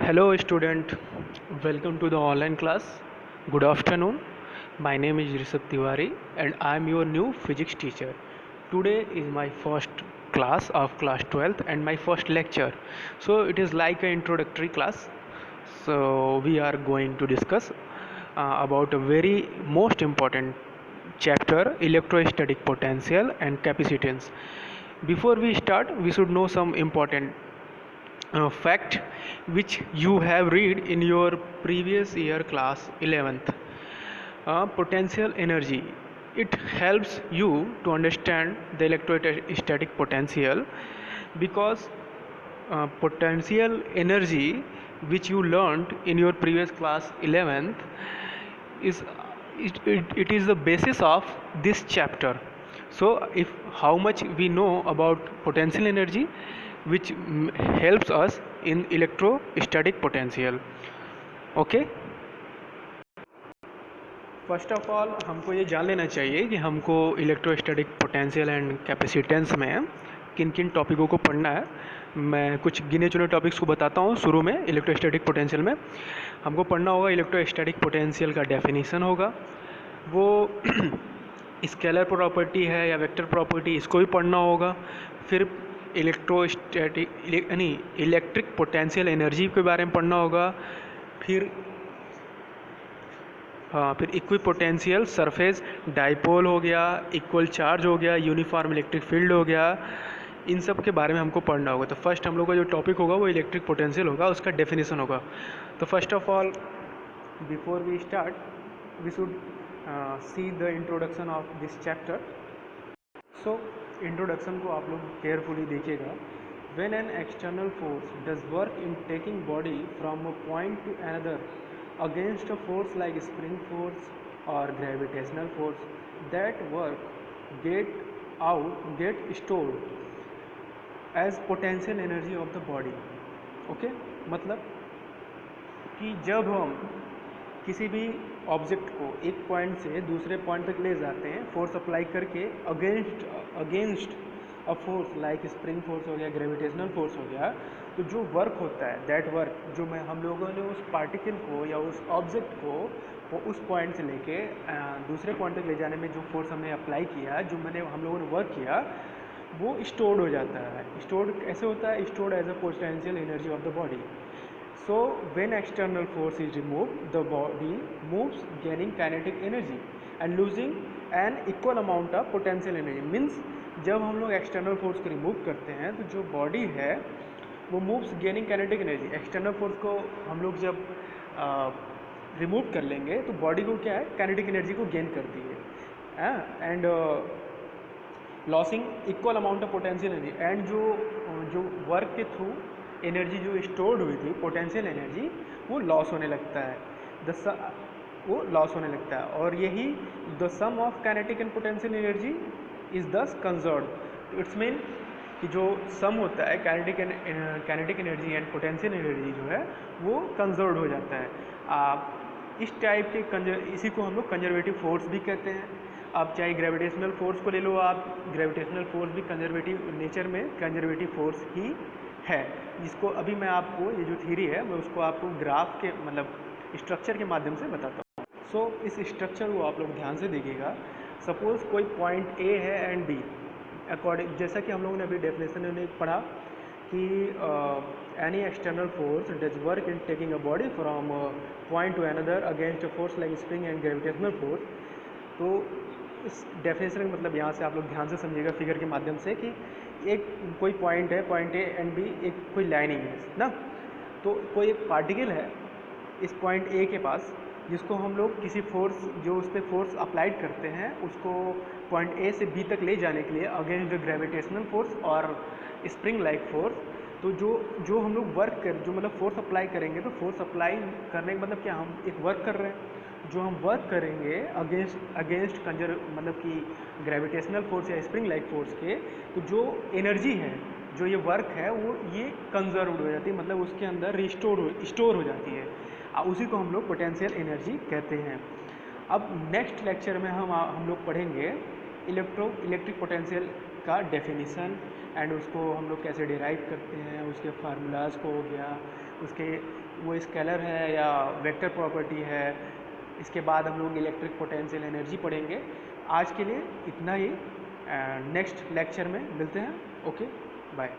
Hello student, welcome to the online class. Good afternoon. My name is Rishabh Tiwari and I am your new physics teacher. Today is my first class of class 12th and my first lecture. So it is like an introductory class. So we are going to discuss about a very most important chapter, electrostatic potential and capacitance. Before we start, we should know some important fact which you have read in your previous year class 11th. Potential energy, it helps you to understand the electrostatic potential because potential energy which you learned in your previous class 11th is it is the basis of this chapter. So if how much we know about potential energy which helps us in electrostatic potential. Okay, first of all हमको ये जान लेना चाहिए कि हमको electrostatic potential and capacitance में किन किन टॉपिकों को पढ़ना है. मैं कुछ गिने चुने टॉपिक्स को बताता हूँ. शुरू में इलेक्ट्रोस्टैटिक पोटेंशियल में हमको पढ़ना होगा इलेक्ट्रोस्टैटिक पोटेंशियल का डेफिनेशन होगा, वो स्केलर प्रॉपर्टी है या वेक्टर प्रॉपर्टी, इसको भी पढ़ना होगा. फिर इलेक्ट्रोस्टैटिक यानी इलेक्ट्रिक पोटेंशियल एनर्जी के बारे में पढ़ना होगा. फिर फिर इक्वी पोटेंशियल सरफेस डाइपोल हो गया, इक्वल चार्ज हो गया, यूनिफॉर्म इलेक्ट्रिक फील्ड हो गया. इन सब के बारे में हमको पढ़ना होगा. तो फर्स्ट हम लोग का जो टॉपिक होगा वो इलेक्ट्रिक पोटेंशियल होगा, उसका डेफिनेशन होगा. तो first of all before we start we should see the introduction of this chapter. So introduction को आप लोग केयरफुली देखिएगा. When an external force does work in taking body from a point to another against a force like spring force or gravitational force, that work get stored as potential energy of the body. Okay, मतलब कि जब हम किसी भी object को एक point से दूसरे पॉइंट तक ले जाते हैं फोर्स अप्लाई करके against a force like spring force हो गया, ग्रेविटेशनल फोर्स हो गया, तो जो वर्क होता है दैट वर्क जो मैं हम लोगों ने उस पार्टिकल को या उस ऑब्जेक्ट को वो उस पॉइंट से लेके दूसरे पॉइंट तक ले जाने में जो फोर्स हमने अप्लाई किया, जो हम लोगों ने वर्क किया, वो स्टोर्ड हो जाता है. स्टोर्ड कैसे होता है? Stored as a potential energy of the body. So when external force is removed, the body moves gaining kinetic energy and losing an equal amount of potential energy. Means जब हम लोग external force को remove करते हैं तो जो body है वो moves gaining kinetic energy. External force को हम लोग जब रिमूव कर लेंगे तो बॉडी को क्या है, काइनेटिक एनर्जी को गेन करती है and losing equal amount of potential energy. And जो वर्क के थ्रू एनर्जी जो स्टोर्ड हुई थी पोटेंशियल एनर्जी वो लॉस होने लगता है. वो लॉस होने लगता है और यही the sum of kinetic and potential energy is thus conserved. It's mean कि जो सम होता है kinetic energy and potential energy जो है वो कंजर्व्ड हो जाता है. इस टाइप के इसी को हम लोग कंजर्वेटिव फोर्स भी कहते हैं. आप चाहे ग्रेविटेशनल फोर्स को ले लो, आप ग्रेविटेशनल फोर्स भी कंजर्वेटिव नेचर में कंजर्वेटिव फोर्स ही है, जिसको अभी मैं आपको ये जो थ्योरी है मैं उसको आपको ग्राफ के मतलब स्ट्रक्चर के माध्यम से बताता हूँ. सो इस स्ट्रक्चर को आप लोग ध्यान से देखिएगा. सपोज कोई पॉइंट ए है एंड बी, अकॉर्डिंग जैसा कि हम लोगों ने अभी डेफिनेशन में पढ़ा कि any external force does work in taking a body from point two another against a force like spring and gravitational force. तो इस डेफिनेशन का मतलब यहाँ से आप लोग ध्यान से समझिएगा फिगर के माध्यम से कि एक कोई पॉइंट है, पॉइंट ए एंड बी, एक कोई लाइनिंग है ना, तो कोई एक पार्टिकल है इस पॉइंट ए के पास जिसको हम लोग किसी फोर्स जो उस पर फोर्स अप्लाइड करते हैं उसको पॉइंट ए से बी तक ले जाने के लिए अगेंस्ट द ग्रेविटेशनल फोर्स और स्प्रिंग लाइक फोर्स. तो जो हम लोग वर्क कर जो मतलब फोर्स अप्लाई करेंगे, तो फोर्स अप्लाई करने का मतलब क्या, हम एक वर्क कर रहे हैं. जो हम वर्क करेंगे अगेंस्ट मतलब कि ग्रेविटेशनल फोर्स या स्प्रिंग लाइक फोर्स के, तो जो एनर्जी है जो ये वर्क है वो ये कंजर्व्ड हो जाती है, मतलब उसके अंदर स्टोर हो जाती है. उसी को हम लोग पोटेंशियल एनर्जी कहते हैं. अब नेक्स्ट लेक्चर में हम लोग पढ़ेंगे इलेक्ट्रिक पोटेंशियल का डेफिनेशन एंड उसको हम लोग कैसे डिराइव करते हैं, उसके फार्मूलाज को हो गया, उसके वो स्केलर है या वेक्टर प्रॉपर्टी है। इसके बाद हम लोग इलेक्ट्रिक पोटेंशियल एनर्जी पढ़ेंगे। आज के लिए इतना ही, नेक्स्ट लेक्चर में मिलते हैं। Okay, bye.